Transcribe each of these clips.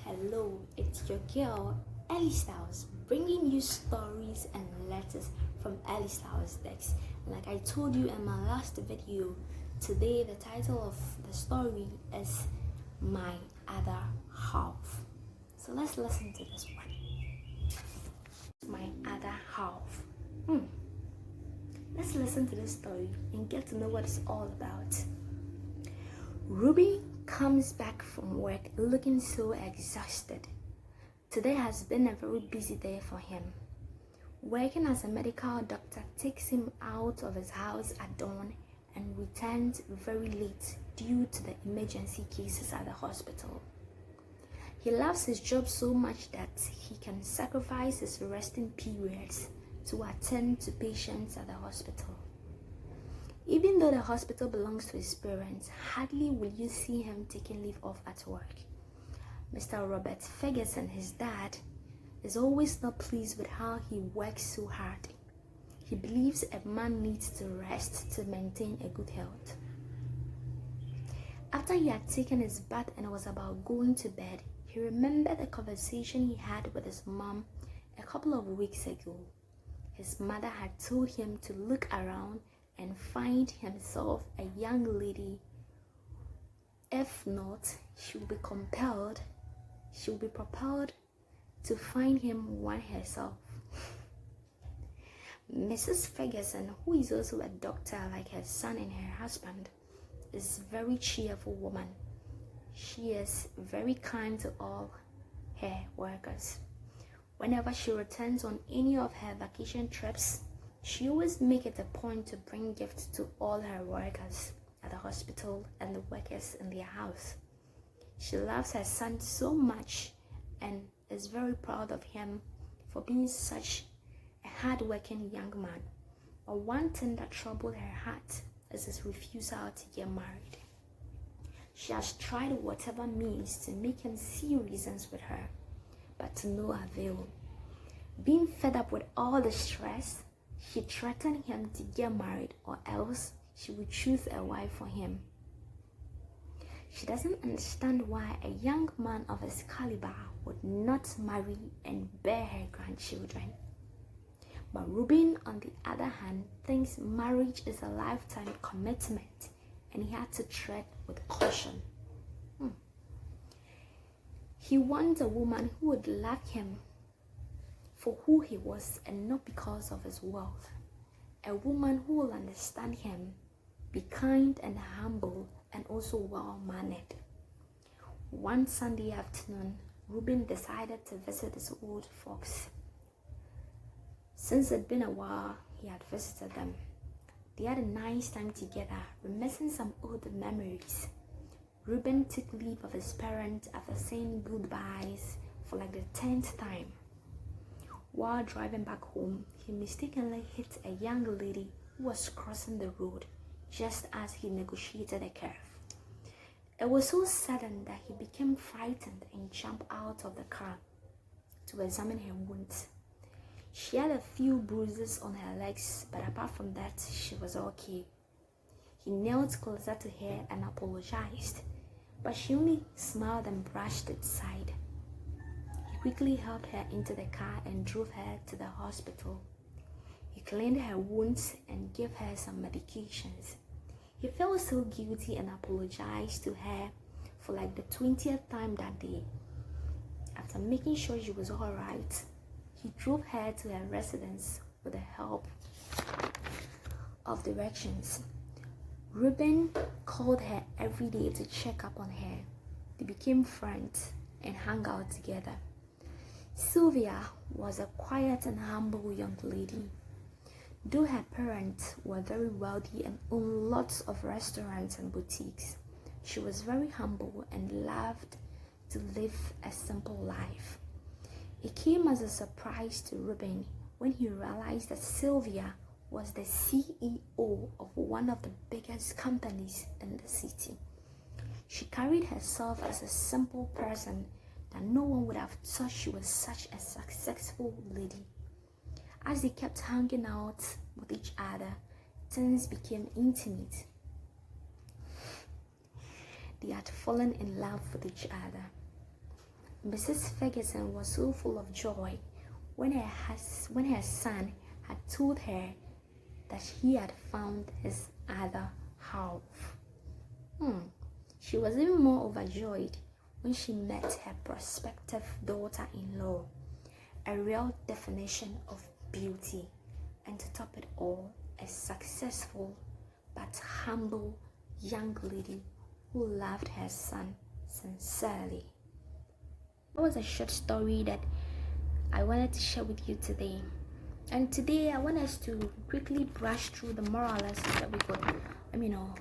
Hello, it's your girl, Ellie Styles, bringing you stories and letters from Ellie Styles Decks. Like I told you in my last video, today the title of the story is My Other Half. So let's listen to this one. My Other Half. Let's listen to this story and get to know what it's all about. Ruby comes back from work looking so exhausted. Today has been a very busy day for him. Working as a medical doctor takes him out of his house at dawn and returns very late due to the emergency cases at the hospital. He loves his job so much that he can sacrifice his resting periods to attend to patients at the hospital. Even though the hospital belongs to his parents, hardly will you see him taking leave off at work. Mr. Robert Ferguson, his dad, is always not pleased with how he works so hard. He believes a man needs to rest to maintain a good health. After he had taken his bath and was about going to bed, he remembered a conversation he had with his mom a couple of weeks ago. His mother had told him to look around and find himself a young lady. If not, she will be propelled to find him one herself. Mrs. Ferguson, who is also a doctor like her son and her husband, is a very cheerful woman. She is very kind to all her workers. Whenever she returns on any of her vacation trips, she always makes it a point to bring gifts to all her workers at the hospital and the workers in their house. She loves her son so much and is very proud of him for being such a hard-working young man. But one thing that troubled her heart is his refusal to get married. She has tried whatever means to make him see reasons with her, but to no avail. Being fed up with all the stress, she threatened him to get married or else she would choose a wife for him. She doesn't understand why a young man of his caliber would not marry and bear her grandchildren. But Ruben, on the other hand, thinks marriage is a lifetime commitment and he had to tread with caution. He wants a woman who would love him for who he was and not because of his wealth. A woman who will understand him, be kind and humble and also well-mannered. One Sunday afternoon, Ruben decided to visit his old folks. Since it had been a while he had visited them, they had a nice time together, reminiscing some old memories. Ruben took leave of his parents after saying goodbyes for like the 10th time. While driving back home, he mistakenly hit a young lady who was crossing the road just as he negotiated a curve. It was so sudden that he became frightened and jumped out of the car to examine her wounds. She had a few bruises on her legs, but apart from that, she was okay. He knelt closer to her and apologized, but she only smiled and brushed it aside. He quickly helped her into the car and drove her to the hospital. He cleaned her wounds and gave her some medications. He felt so guilty and apologized to her for like the 20th time that day. After making sure she was all right, he drove her to her residence with the help of directions. Ruben called her every day to check up on her. They became friends and hung out together. Sylvia was a quiet and humble young lady. Though her parents were very wealthy and owned lots of restaurants and boutiques, she was very humble and loved to live a simple life. It came as a surprise to Ruben when he realized that Sylvia was the CEO of one of the biggest companies in the city. She carried herself as a simple person that no one would have thought she was such a successful lady. As they kept hanging out with each other, things became intimate. They had fallen in love with each other. Mrs. Ferguson was so full of joy when her son had told her that he had found his other half. She was even more overjoyed when she met her prospective daughter-in-law, a real definition of beauty, and to top it all, a successful but humble young lady who loved her son sincerely. That was a short story that I wanted to share with you today. And today I want us to quickly brush through the moral lessons that we could,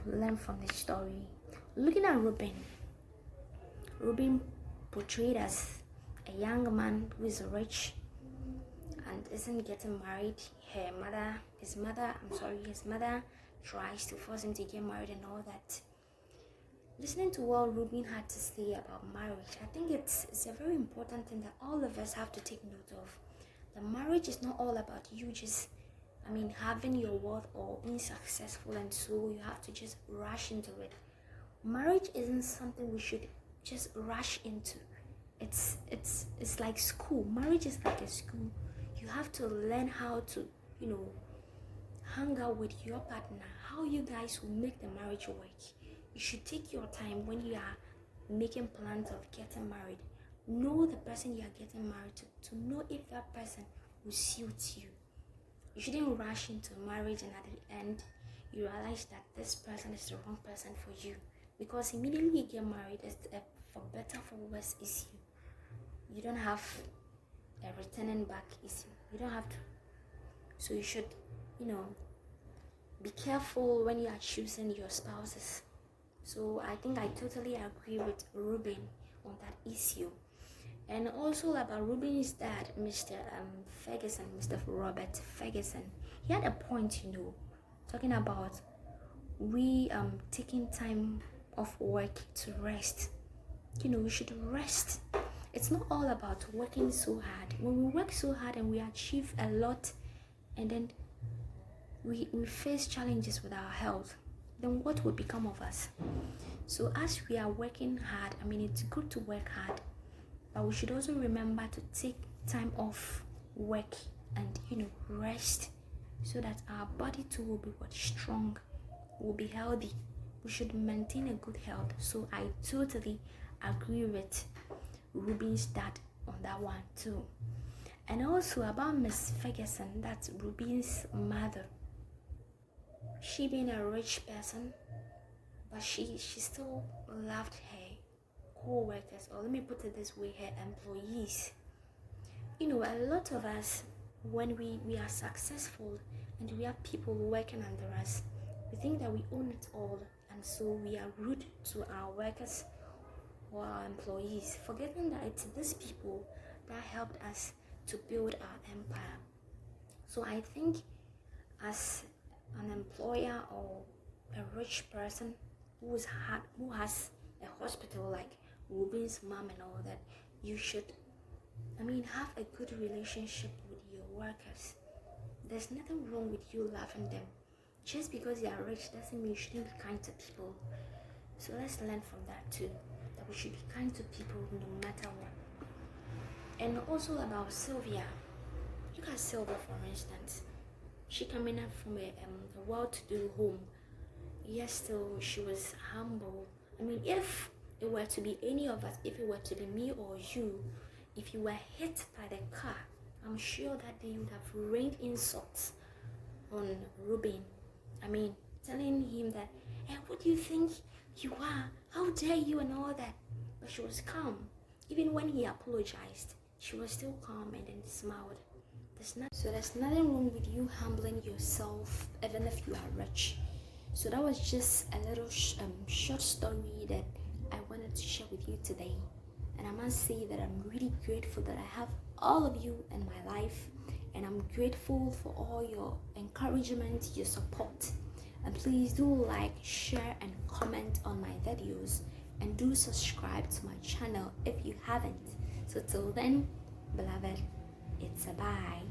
learn from this story. Looking at Ruben portrayed as a young man who is rich and isn't getting married. His mother tries to force him to get married and all that. Listening to what Ruben had to say about marriage, I think it's a very important thing that all of us have to take note of. The marriage is not all about you just, having your wealth or being successful, and so you have to just rush into it. Marriage isn't something we should just rush into. It's like school. Marriage is like a school. You have to learn how to, hang out with your partner, how you guys will make the marriage work. You should take your time when you are making plans of getting married. Know the person you are getting married to know if that person will suit you. You shouldn't rush into marriage and at the end you realize that this person is the wrong person for you, because immediately you get married, for better for worse issue. You don't have a returning back issue. You don't have to. So you should, be careful when you are choosing your spouses. So I think I totally agree with Ruben on that issue. And also about Ruben's dad, Mr. Ferguson, Mr. Robert Ferguson, he had a point, talking about we taking time off work to rest. We should rest. It's not all about working so hard. When we work so hard and we achieve a lot, and then we face challenges with our health, then what will become of us? So as we are working hard, it's good to work hard, but we should also remember to take time off work and rest, so that our body too will be strong, will be healthy. We should maintain a good health. So I totally agree with Ruben's dad on that one too. And also about Miss Ferguson, that's Ruben's mother. She being a rich person, but she still loved her co-workers, or let me put it this way, her employees. A lot of us, when we are successful and we have people working under us, we think that we own it all, and so we are rude to our workers or our employees, forgetting that it's these people that helped us to build our empire. So I think as an employer or a rich person who has a hospital like Ruben's mom and all that, you should have a good relationship with your workers. There's nothing wrong with you loving them. Just because they are rich doesn't mean you shouldn't be kind to people. So let's learn from that too, that we should be kind to people no matter what. And also about Sylvia. Look at Sylvia, for instance. She coming up from a well-to-do home. Yes, still she was humble. If it were to be any of us, if it were to be me or you, if you were hit by the car, I'm sure that they would have rained insults on Ruben. Telling him that, hey, what do you think you are? How dare you and all that? But she was calm. Even when he apologized, she was still calm and then smiled. The So there's nothing wrong with you humbling yourself, even if you are rich. So that was just a little short story that I wanted to share with you today. And I must say that I'm really grateful that I have all of you in my life, and I'm grateful for all your encouragement, your support. And please do like, share, and comment on my videos, and do subscribe to my channel if you haven't. So till then, beloved, it's a bye.